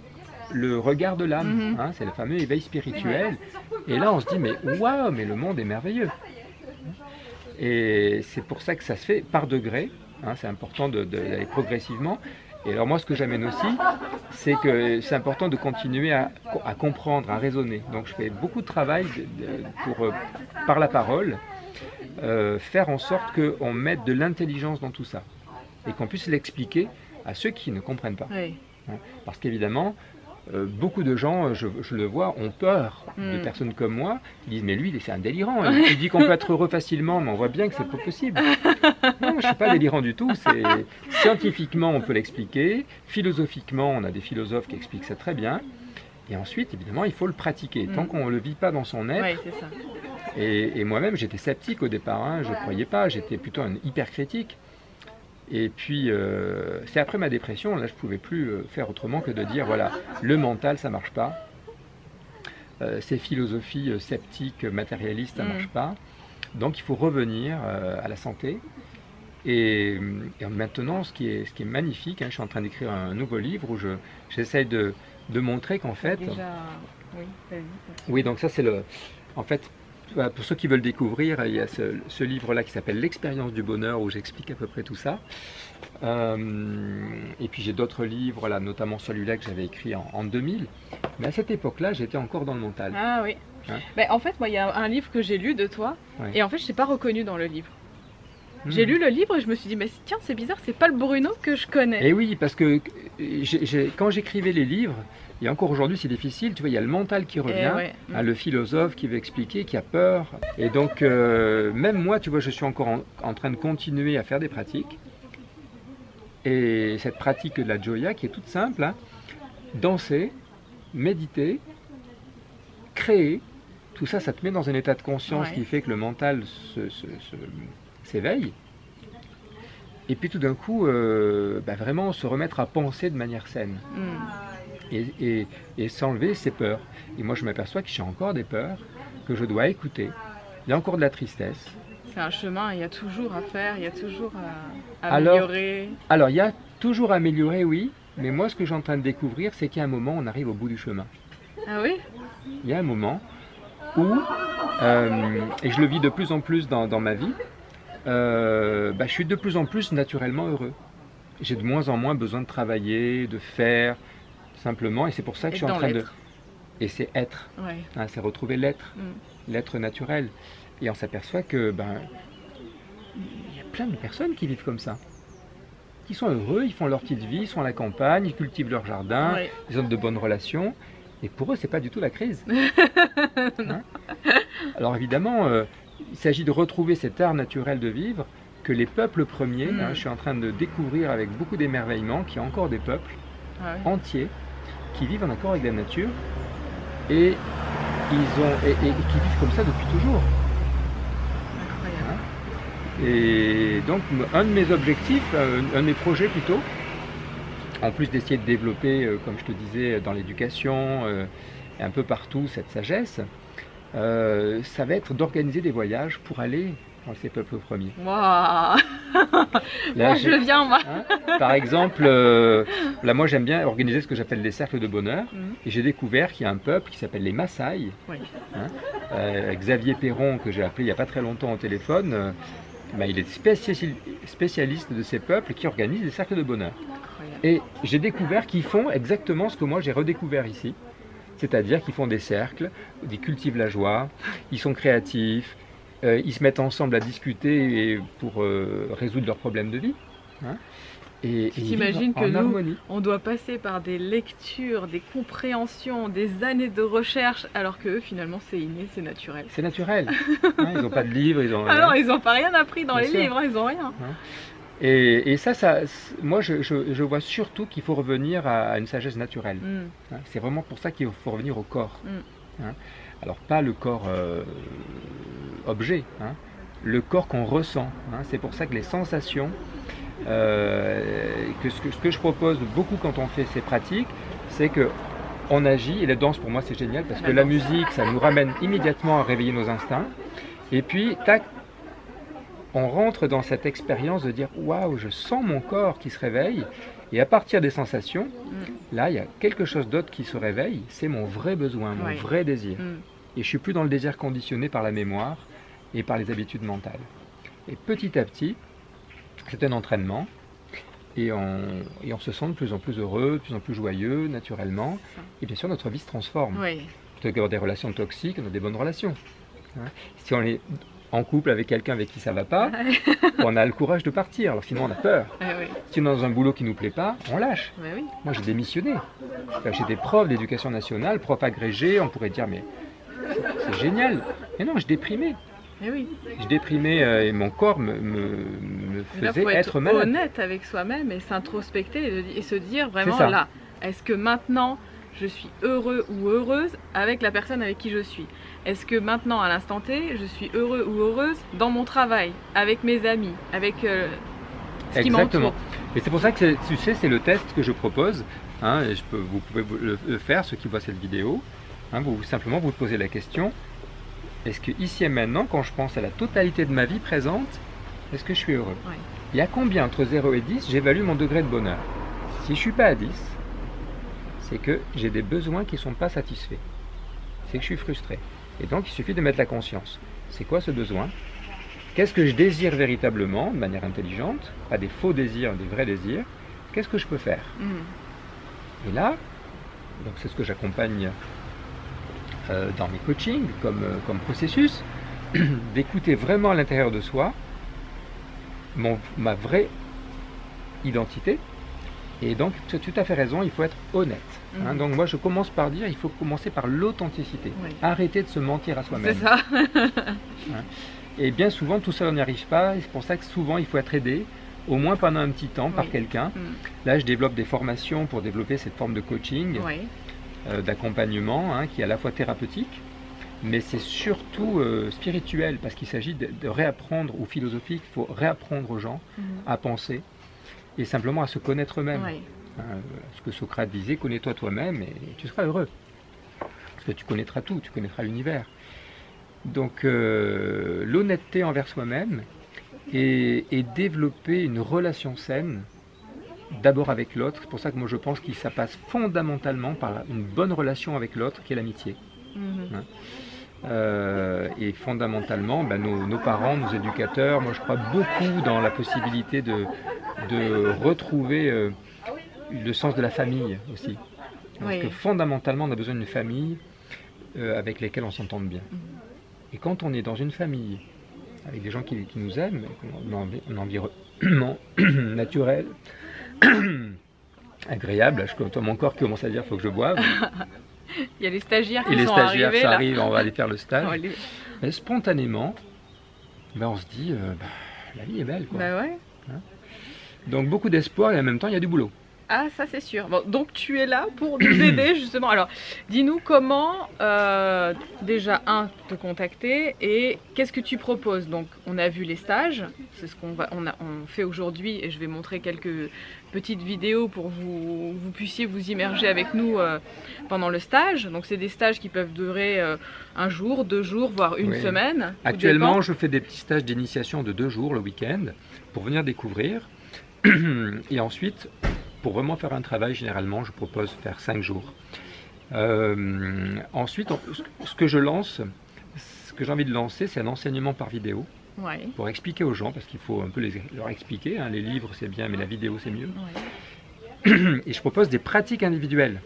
le regard de l'âme. Hein, c'est le fameux éveil spirituel. Et là, on se dit, mais waouh, mais le monde est merveilleux. Et c'est pour ça que ça se fait par degrés. Hein, c'est important d'aller progressivement. Et alors moi, ce que j'amène aussi, c'est que c'est important de continuer à comprendre, à raisonner. Donc je fais beaucoup de travail pour, par la parole, faire en sorte qu'on mette de l'intelligence dans tout ça. Et qu'on puisse l'expliquer à ceux qui ne comprennent pas. Oui. Hein, parce qu'évidemment, beaucoup de gens, je le vois, ont peur de personnes comme moi, qui disent mais lui c'est un délirant, il dit qu'on peut être heureux facilement, mais on voit bien que c'est pas possible. Non, je ne suis pas délirant du tout, scientifiquement on peut l'expliquer, philosophiquement on a des philosophes qui expliquent ça très bien, et ensuite évidemment il faut le pratiquer, tant qu'on ne le vit pas dans son être. Oui, c'est ça. Et moi-même j'étais sceptique au départ, hein, je ne croyais pas, j'étais plutôt un hyper critique. Et puis, c'est après ma dépression, là je ne pouvais plus faire autrement que de dire, voilà, le mental ça ne marche pas, ces philosophies sceptiques, matérialistes, ça ne marche pas, donc il faut revenir à la santé. Et maintenant, ce qui est magnifique, hein, je suis en train d'écrire un nouveau livre où j'essaye de montrer qu'en fait... Déjà, oui, vas-y. Oui, donc ça c'est le... En fait, pour ceux qui veulent découvrir, il y a ce livre-là qui s'appelle L'expérience du bonheur où j'explique à peu près tout ça. Et puis j'ai d'autres livres, là, notamment celui-là que j'avais écrit en 2000. Mais à cette époque-là, j'étais encore dans le mental. Ah oui. Hein? En fait, moi, il y a un livre que j'ai lu de toi, Ouais. et en fait, je ne t'ai pas reconnu dans le livre. J'ai lu le livre et je me suis dit, mais tiens, c'est bizarre, c'est pas le Bruno que je connais. Et oui, parce que quand j'écrivais les livres, et encore aujourd'hui c'est difficile, tu vois, il y a le mental qui revient, ouais. hein, le philosophe qui veut expliquer, qui a peur. Et donc, même moi, tu vois, je suis encore en train de continuer à faire des pratiques. Et cette pratique de la Joya qui est toute simple, hein, danser, méditer, créer, tout ça, ça te met dans un état de conscience qui fait que le mental s'éveille. Et puis tout d'un coup, vraiment se remettre à penser de manière saine. Et s'enlever ses peurs. Et moi je m'aperçois que j'ai encore des peurs, que je dois écouter. Il y a encore de la tristesse. C'est un chemin, il y a toujours à faire, il y a toujours à améliorer. Alors il y a toujours à améliorer, oui. Mais moi ce que je suis en train de découvrir, c'est qu'il y a un moment, on arrive au bout du chemin. Ah oui? Il y a un moment où, et je le vis de plus en plus dans ma vie, je suis de plus en plus naturellement heureux. J'ai de moins en moins besoin de travailler, de faire, simplement, et c'est pour ça que je suis en train de... Et c'est être, hein, c'est retrouver l'être, l'être naturel. Et on s'aperçoit que, il y a plein de personnes qui vivent comme ça. Qui sont heureux, ils font leur petite vie, ils sont à la campagne, ils cultivent leur jardin, ils ont de bonnes relations. Et pour eux, c'est pas du tout la crise. Hein? Alors évidemment, il s'agit de retrouver cet art naturel de vivre que les peuples premiers, hein, je suis en train de découvrir avec beaucoup d'émerveillement qu'il y a encore des peuples entiers qui vivent en accord avec la nature et qui vivent comme ça depuis toujours. Hein? Et donc un de mes objectifs, un de mes projets plutôt, en plus d'essayer de développer, comme je te disais, dans l'éducation, et un peu partout cette sagesse, ça va être d'organiser des voyages pour aller dans ces peuples premiers. Waouh. Là, Je viens, moi. Par exemple, là moi j'aime bien organiser ce que j'appelle des cercles de bonheur. Et j'ai découvert qu'il y a un peuple qui s'appelle les Maasai. Oui. Xavier Perron, que j'ai appelé il n'y a pas très longtemps au téléphone, il est spécialiste de ces peuples qui organisent des cercles de bonheur. Incroyable. Et j'ai découvert qu'ils font exactement ce que moi j'ai redécouvert ici. C'est-à-dire qu'ils font des cercles, ils cultivent la joie, ils sont créatifs, ils se mettent ensemble à discuter pour résoudre leurs problèmes de vie. Et t'imagines que nous, harmonie. on doit passer par des lectures, des compréhensions, des années de recherche, alors que eux, finalement, c'est inné, c'est naturel. C'est naturel. Ils n'ont pas de livres, ils ont rien. Ah non, ils n'ont pas rien appris dans les livres, ils n'ont rien. Et ça, moi, je vois surtout qu'il faut revenir à une sagesse naturelle. C'est vraiment pour ça qu'il faut revenir au corps. Alors, pas le corps objet, le corps qu'on ressent. C'est pour ça que les sensations, ce que je propose beaucoup quand on fait ces pratiques, c'est que on agit, et la danse pour moi c'est génial parce que la musique, ça nous ramène immédiatement à réveiller nos instincts. Et puis, tac, on rentre dans cette expérience de dire waouh, je sens mon corps qui se réveille, et à partir des sensations, là il y a quelque chose d'autre qui se réveille, c'est mon vrai besoin, mon vrai désir. Et je suis plus dans le désir conditionné par la mémoire et par les habitudes mentales. Et petit à petit, c'est un entraînement, et on se sent de plus en plus heureux, de plus en plus joyeux, naturellement, et bien sûr notre vie se transforme. Plutôt qu'avoir des relations toxiques, on a des bonnes relations. Si on est en couple avec quelqu'un avec qui ça va pas, on a le courage de partir, alors sinon on a peur. Si on est dans un boulot qui nous plaît pas, on lâche. Moi j'ai démissionné. J'étais prof d'éducation nationale, prof agrégé, on pourrait dire mais c'est génial. Mais non, je déprimais. Je déprimais et mon corps me faisait être malade. Honnête avec soi-même et s'introspecter et se dire vraiment là, est-ce que maintenant je suis heureux ou heureuse avec la personne avec qui je suis? Est-ce que maintenant, à l'instant T, je suis heureux ou heureuse dans mon travail, avec mes amis, avec ce qui m'entoure? Et c'est pour ça que tu sais, c'est le test que je propose. Et vous pouvez le faire, ceux qui voient cette vidéo. Simplement, vous posez la question, est-ce que ici et maintenant, quand je pense à la totalité de ma vie présente, est-ce que je suis heureux? Et à combien, entre 0 et 10, j'évalue mon degré de bonheur? Si je ne suis pas à 10, c'est que j'ai des besoins qui ne sont pas satisfaits. C'est que je suis frustré. Et donc, il suffit de mettre la conscience. C'est quoi ce besoin? Qu'est-ce que je désire véritablement, de manière intelligente? Pas des faux désirs, des vrais désirs. Qu'est-ce que je peux faire? Et là, donc c'est ce que j'accompagne dans mes coachings comme processus, d'écouter vraiment à l'intérieur de soi ma vraie identité. Et donc, tu as tout à fait raison, il faut être honnête. Donc moi, je commence par dire, il faut commencer par l'authenticité. Arrêter de se mentir à soi-même. C'est ça. Et bien souvent, tout seul, on n'y arrive pas. Et c'est pour ça que souvent, il faut être aidé, au moins pendant un petit temps, par quelqu'un. Là, je développe des formations pour développer cette forme de coaching, d'accompagnement, qui est à la fois thérapeutique, mais c'est surtout spirituel, parce qu'il s'agit de réapprendre, ou philosophique, il faut réapprendre aux gens à penser, et simplement à se connaître eux-mêmes. Ce que Socrate disait, connais-toi toi-même et tu seras heureux. Parce que tu connaîtras tout, tu connaîtras l'univers. Donc l'honnêteté envers soi-même et développer une relation saine, d'abord avec l'autre. C'est pour ça que moi je pense que ça passe fondamentalement par une bonne relation avec l'autre, qui est l'amitié. Et fondamentalement, nos parents, nos éducateurs, moi je crois beaucoup dans la possibilité de retrouver le sens de la famille aussi. Parce que fondamentalement, on a besoin d'une famille avec lesquelles on s'entende bien. Et quand on est dans une famille, avec des gens qui nous aiment, un environnement naturel, agréable, je vois mon corps qui commence à dire qu'il faut que je boive. Il y a les stagiaires qui sont arrivés. Et les stagiaires arrivent, on va aller faire le stage. Mais spontanément, on se dit, la vie est belle. Donc beaucoup d'espoir et en même temps, il y a du boulot. Ah, ça c'est sûr. Bon, donc tu es là pour nous aider justement. Alors, dis-nous comment déjà te contacter et qu'est-ce que tu proposes. Donc, on a vu les stages, c'est ce qu'on fait aujourd'hui et je vais montrer quelques petites vidéos pour vous puissiez vous immerger avec nous pendant le stage. Donc, c'est des stages qui peuvent durer un jour, 2 jours, voire une semaine. Actuellement, je fais des petits stages d'initiation de 2 jours le week-end pour venir découvrir et ensuite. Pour vraiment faire un travail, généralement, je propose faire 5 jours. Ensuite, ce que j'ai envie de lancer, c'est un enseignement par vidéo. Ouais. Pour expliquer aux gens, parce qu'il faut un peu leur expliquer. Hein, les livres, c'est bien, mais la vidéo, c'est mieux. Ouais. Et je propose des pratiques individuelles.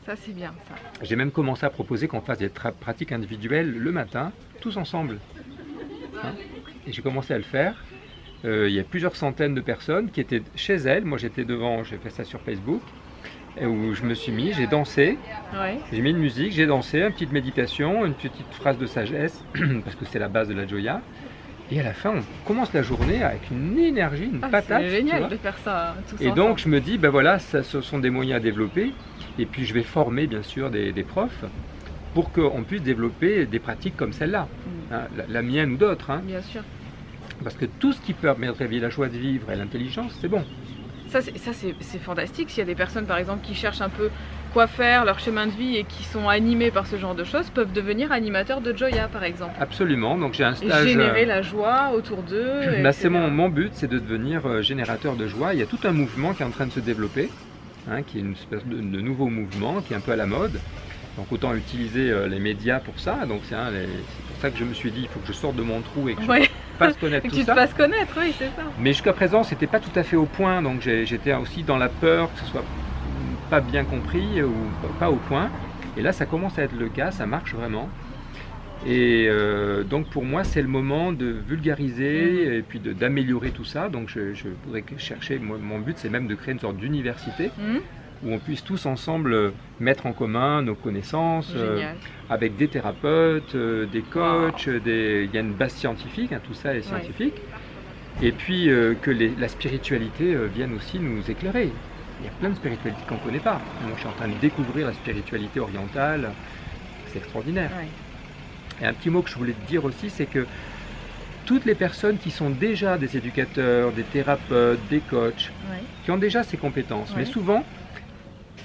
Ça, c'est bien, ça. J'ai même commencé à proposer qu'on fasse des pratiques individuelles le matin, tous ensemble. Hein, et j'ai commencé à le faire. Il y a plusieurs centaines de personnes qui étaient chez elles. Moi, j'étais devant, j'ai fait ça sur Facebook, où je me suis mis, j'ai dansé, j'ai mis une musique, j'ai dansé, une petite méditation, une petite phrase de sagesse, parce que c'est la base de la Joya. Et à la fin, on commence la journée avec une énergie, une patate. C'est génial de faire ça tous ensemble. Et donc, je me dis, ben voilà, ce sont des moyens à développer. Et puis, je vais former, bien sûr, des profs pour qu'on puisse développer des pratiques comme celle-là. Hein, la mienne ou d'autres. Hein. Bien sûr. Parce que tout ce qui peut permettre de réveiller la joie de vivre et l'intelligence, c'est bon. Ça c'est fantastique. S'il y a des personnes, par exemple, qui cherchent un peu quoi faire, leur chemin de vie et qui sont animées par ce genre de choses, peuvent devenir animateurs de Joya, par exemple. Absolument. Donc j'ai un stage... Et générer la joie autour d'eux. C'est mon but, c'est de devenir générateur de joie. Il y a tout un mouvement qui est en train de se développer, hein, qui est une espèce de nouveau mouvement, qui est un peu à la mode. Donc autant utiliser les médias pour ça. Donc c'est pour ça que je me suis dit, il faut que je sorte de mon trou et que je fasse connaître tout ça. Que tu te fasses connaître, oui, c'est ça. Mais jusqu'à présent, c'était pas tout à fait au point. Donc j'étais aussi dans la peur que ce soit pas bien compris ou pas au point. Et là, ça commence à être le cas, ça marche vraiment. Et donc pour moi, c'est le moment de vulgariser et puis d'améliorer tout ça. Donc je voudrais chercher, mon but, c'est même de créer une sorte d'université. Où on puisse tous ensemble mettre en commun nos connaissances, avec des thérapeutes, des coachs, il y a une base scientifique, hein, tout ça est scientifique, et puis que la spiritualité vienne aussi nous éclairer. Il y a plein de spiritualités qu'on ne connaît pas. Moi, je suis en train de découvrir la spiritualité orientale, c'est extraordinaire. Et un petit mot que je voulais te dire aussi, c'est que toutes les personnes qui sont déjà des éducateurs, des thérapeutes, des coachs, qui ont déjà ces compétences, mais souvent,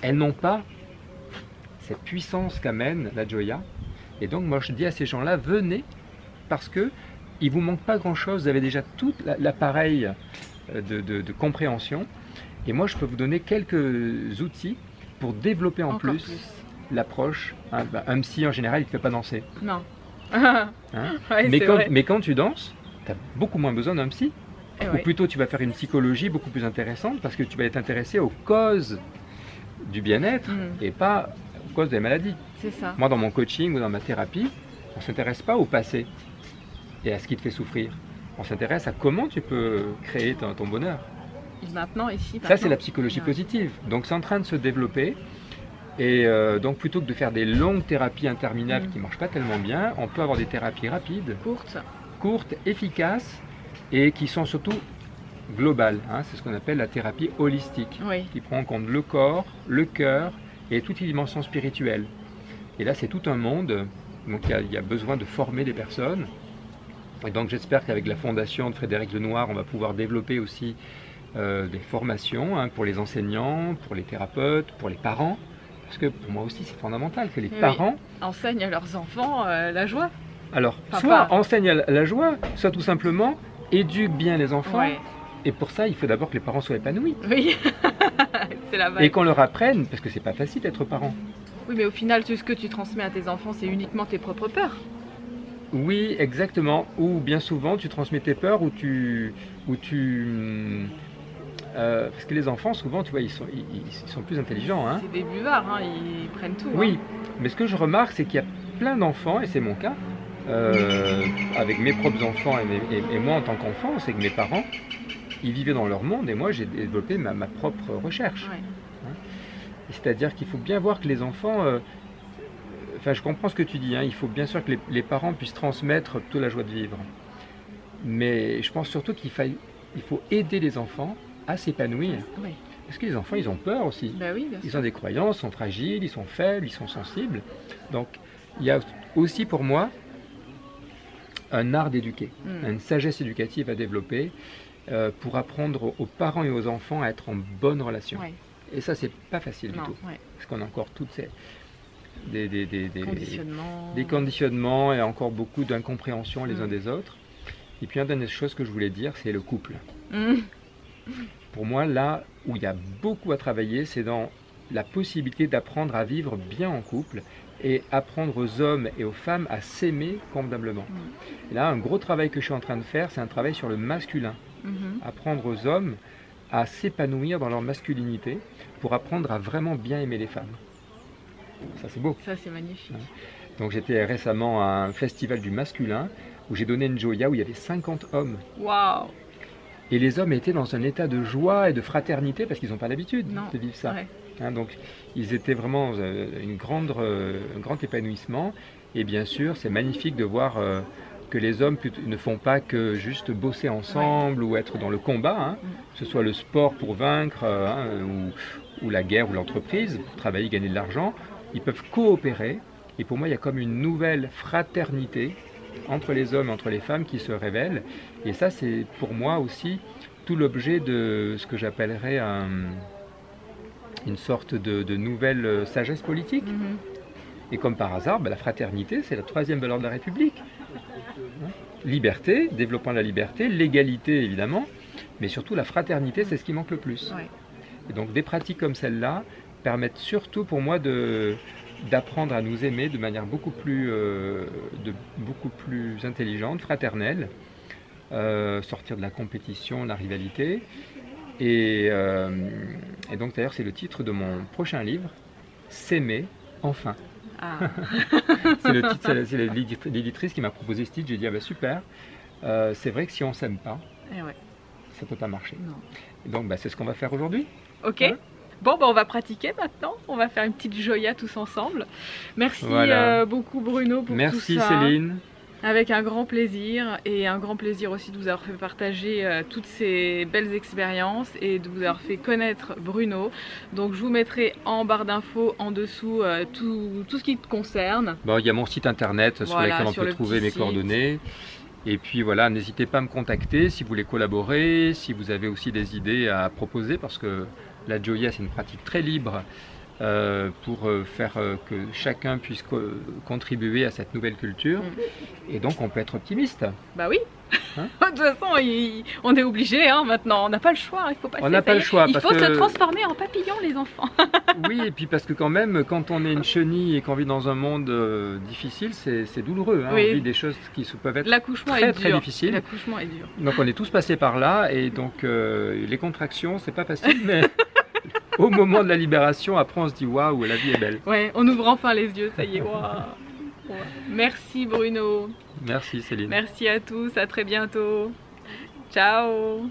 elles n'ont pas cette puissance qu'amène la Joya. Et donc moi je dis à ces gens-là, venez, parce que il ne vous manque pas grand-chose, vous avez déjà tout l'appareil de compréhension. Et moi je peux vous donner quelques outils pour développer en plus l'approche. Hein, un psy en général il ne te fait pas danser. Non. Hein, mais quand tu danses, tu as beaucoup moins besoin d'un psy. Ou plutôt tu vas faire une psychologie beaucoup plus intéressante parce que tu vas être intéressé aux causes du bien-être et pas aux causes des maladies. C'est ça. Moi, dans mon coaching ou dans ma thérapie, on ne s'intéresse pas au passé et à ce qui te fait souffrir. On s'intéresse à comment tu peux créer ton bonheur. Maintenant, ici. Ça, c'est la psychologie positive. Donc, c'est en train de se développer. Et donc, plutôt que de faire des longues thérapies interminables qui ne marchent pas tellement bien, on peut avoir des thérapies rapides, courtes, efficaces et qui sont surtout globale, hein, c'est ce qu'on appelle la thérapie holistique, qui prend en compte le corps, le cœur et toutes les dimensions spirituelles. Et là, c'est tout un monde, donc il y a besoin de former des personnes. Et donc j'espère qu'avec la fondation de Frédéric Lenoir, on va pouvoir développer aussi des formations hein, pour les enseignants, pour les thérapeutes, pour les parents. Parce que pour moi aussi, c'est fondamental que les parents enseignent à leurs enfants la joie. Alors, soit enseignent la joie, soit tout simplement éduquent bien les enfants. Et pour ça, il faut d'abord que les parents soient épanouis. Oui, c'est la base. Et qu'on leur apprenne, parce que c'est pas facile d'être parent. Oui, mais au final, tout ce que tu transmets à tes enfants, c'est uniquement tes propres peurs. Oui, exactement. Ou bien souvent, tu transmets tes peurs, parce que les enfants, souvent, tu vois, ils sont plus intelligents. Hein. C'est des buvards, hein, ils prennent tout. Oui, mais ce que je remarque, c'est qu'il y a plein d'enfants, et c'est mon cas, avec mes propres enfants et moi en tant qu'enfant, c'est que mes parents, ils vivaient dans leur monde et moi j'ai développé ma propre recherche. Hein. C'est-à-dire qu'il faut bien voir que les enfants, enfin je comprends ce que tu dis, hein, il faut bien sûr que les parents puissent transmettre toute la joie de vivre. Mais je pense surtout qu'il faut aider les enfants à s'épanouir. Parce que les enfants, ils ont peur aussi. Bah oui, bien Ils sûr. ont des croyances, ils sont fragiles, ils sont faibles, ils sont sensibles. Donc, il y a aussi pour moi un art d'éduquer, une sagesse éducative à développer pour apprendre aux parents et aux enfants à être en bonne relation. Ouais. Et ça, c'est pas facile du Non, tout. ouais. Parce qu'on a encore toutes ces... Conditionnement. des conditionnements et encore beaucoup d'incompréhension les uns des autres. Et puis, une dernière chose que je voulais dire, c'est le couple. Pour moi, là où il y a beaucoup à travailler, c'est dans la possibilité d'apprendre à vivre bien en couple et apprendre aux hommes et aux femmes à s'aimer convenablement. Et là, un gros travail que je suis en train de faire, c'est un travail sur le masculin. Apprendre aux hommes à s'épanouir dans leur masculinité pour apprendre à vraiment bien aimer les femmes. Ça, c'est beau. Ça, c'est magnifique. Donc, j'étais récemment à un festival du masculin où j'ai donné une joya où il y avait 50 hommes. Waouh! Et les hommes étaient dans un état de joie et de fraternité parce qu'ils n'ont pas l'habitude de vivre ça. Ouais. Hein, donc ils étaient vraiment un grand épanouissement. Et bien sûr, c'est magnifique de voir que les hommes ne font pas que juste bosser ensemble ou être dans le combat, que ce soit le sport pour vaincre ou la guerre ou l'entreprise, pour travailler, gagner de l'argent. Ils peuvent coopérer. Et pour moi, il y a comme une nouvelle fraternité entre les hommes et entre les femmes qui se révèlent. Et ça, c'est pour moi aussi tout l'objet de ce que j'appellerais une sorte de nouvelle sagesse politique. Et comme par hasard, la fraternité, c'est la troisième valeur de la République. Liberté, développement de la liberté, l'égalité évidemment, mais surtout la fraternité, c'est ce qui manque le plus. Ouais. Et donc des pratiques comme celle-là permettent surtout pour moi d'apprendre à nous aimer de manière beaucoup plus intelligente, fraternelle, sortir de la compétition, de la rivalité. Et donc d'ailleurs c'est le titre de mon prochain livre, S'aimer enfin. Ah. C'est le titre, c'est l'éditrice qui m'a proposé ce titre. J'ai dit super, c'est vrai que si on s'aime pas, ça peut pas marcher. Non. Et donc c'est ce qu'on va faire aujourd'hui. Ok. Bon, on va pratiquer maintenant. On va faire une petite joya tous ensemble. Merci beaucoup Bruno pour tout ça. Merci Céline. Avec un grand plaisir et un grand plaisir aussi de vous avoir fait partager toutes ces belles expériences et de vous avoir fait connaître Bruno. Donc je vous mettrai en barre d'infos en dessous tout ce qui te concerne. Bon, il y a mon site internet sur lequel on peut trouver mes coordonnées. Et puis voilà, n'hésitez pas à me contacter si vous voulez collaborer, si vous avez aussi des idées à proposer, parce que la joya c'est une pratique très libre pour faire que chacun puisse contribuer à cette nouvelle culture. Et donc on peut être optimiste. Bah oui. De toute façon, on est obligé maintenant, on n'a pas le choix, il faut pas on n'a pas le choix. Il faut se transformer en papillon les enfants. Oui, et puis parce que quand même, quand on est une chenille et qu'on vit dans un monde difficile, c'est douloureux. On vit des choses qui peuvent être très difficiles. L'accouchement est dur. Donc on est tous passés par là, et donc les contractions, c'est pas facile, mais au moment de la libération, après on se dit waouh, la vie est belle. Ouais, on ouvre enfin les yeux, ça y est, waouh. Merci Bruno. Merci Céline. Merci à tous, à très bientôt. Ciao.